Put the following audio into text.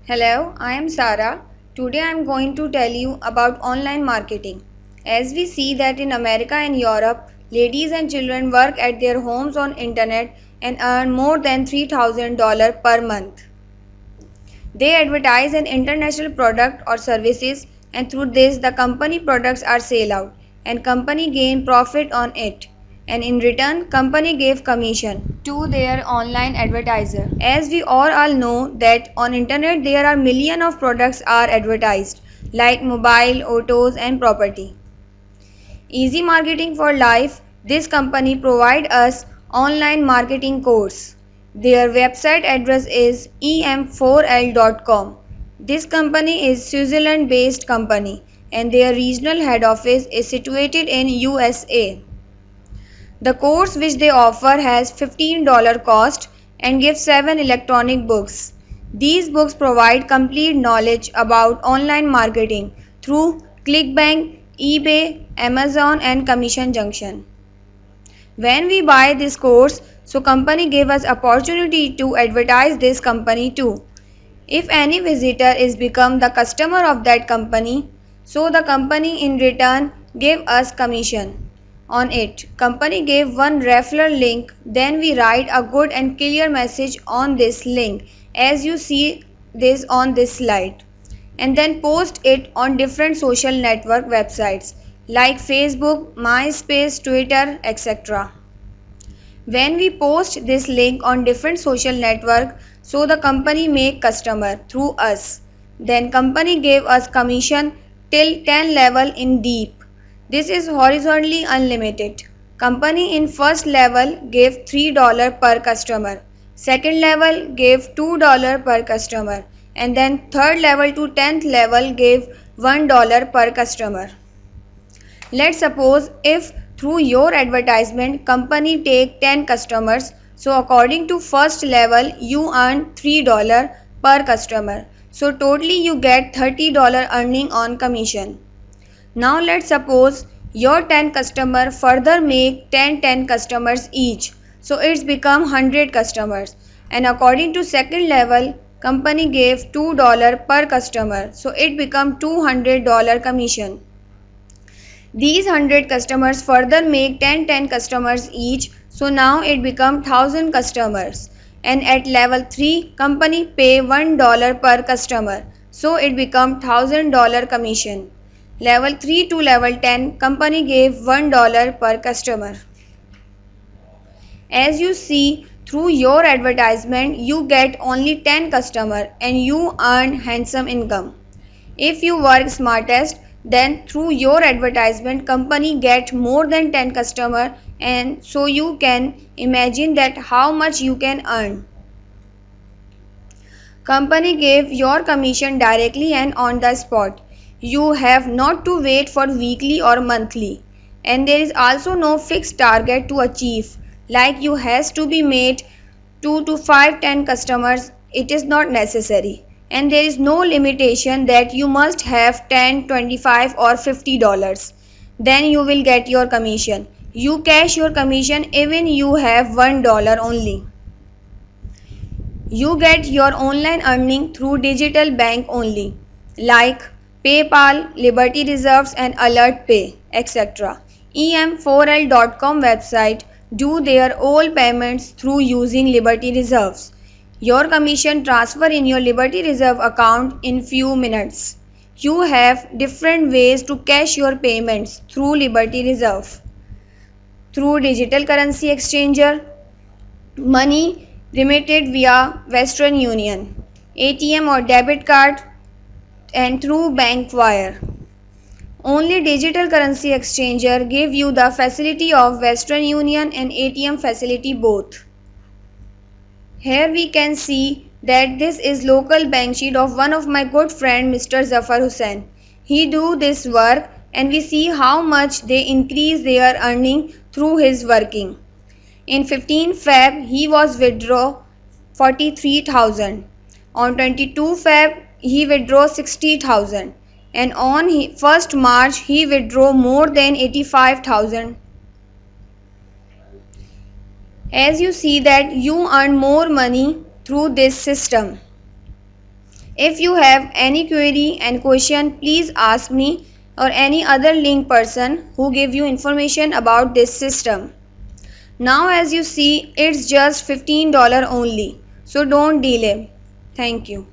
Hello, I am Sara. Today I am going to tell you about online marketing. As we see that in America and Europe, ladies and children work at their homes on internet and earn more than $3,000 per month. They advertise an international product or services, and through this the company products are sale out and company gain profit on it, and in return company gave commission to their online advertiser. As we all know that on internet there are million of products are advertised like mobile, autos and property. Easy Marketing for Life, this company provide us online marketing course. Their website address is em4l.com. This company is Switzerland based company and their regional head office is situated in USA. The course which they offer has $15 cost and gives 7 electronic books. These books provide complete knowledge about online marketing through ClickBank, eBay, Amazon and Commission Junction. When we buy this course, so company gave us opportunity to advertise this company too. If any visitor is become the customer of that company, so the company in return gave us commission on it. Company gave one referral link, then we write a good and clear message on this link as you see this on this slide, and then post it on different social network websites like Facebook, MySpace, Twitter, etc. When we post this link on different social network, so the company make customer through us. Then company gave us commission till 10 level in deep. This is horizontally unlimited. Company in first level gave $3 per customer. Second level gave $2 per customer. And then third level to 10th level gave $1 per customer. Let's suppose if through your advertisement company take 10 customers, so according to first level you earn $3 per customer. So totally you get $30 earning on commission. Now let's suppose your 10 customer further make 10 customers each. So it's become 100 customers, and according to second level company gave $2 per customer. So it become $200 commission. These 100 customers further make 10 customers each, so now it become 1000 customers, and at level 3 company pay $1 per customer, so it become $1000 commission. Level 3 to level 10 company gave $1 per customer. As you see, through your advertisement you get only 10 customers and you earn handsome income. If you work smartest, then through your advertisement company get more than 10 customers, and so you can imagine that how much you can earn. Company gave your commission directly and on the spot. You have not to wait for weekly or monthly, and there is also no fixed target to achieve, like you has to be made 2 to 5 10 customers. It is not necessary, and there is no limitation that you must have 10, 25 or $50. Then you will get your commission. You cash your commission even you have $1 only. You get your online earning through digital bank only, like PayPal, Liberty Reserves and Alert Pay, etc. em4l.com website do their all payments through using Liberty Reserves. Your commission transfer in your Liberty Reserve account in few minutes. You have different ways to cash your payments through Liberty Reserve. Through digital currency exchanger, money remitted via Western Union, ATM or debit card, and through bank wire. Only digital currency exchanger give you the facility of Western Union and ATM facility both. Here we can see that this is local bank sheet of one of my good friend Mr. Zafar Hussain. He do this work and we see how much they increase their earning through his working. In 15 Feb he was withdraw 43,000. On 22 Feb he withdraw 60,000, and on 1st March he withdraw more than 85,000. As you see that you earn more money through this system. If you have any query and question, please ask me or any other link person who give you information about this system. Now as you see, it's just $15 only, so don't delay. Thank you.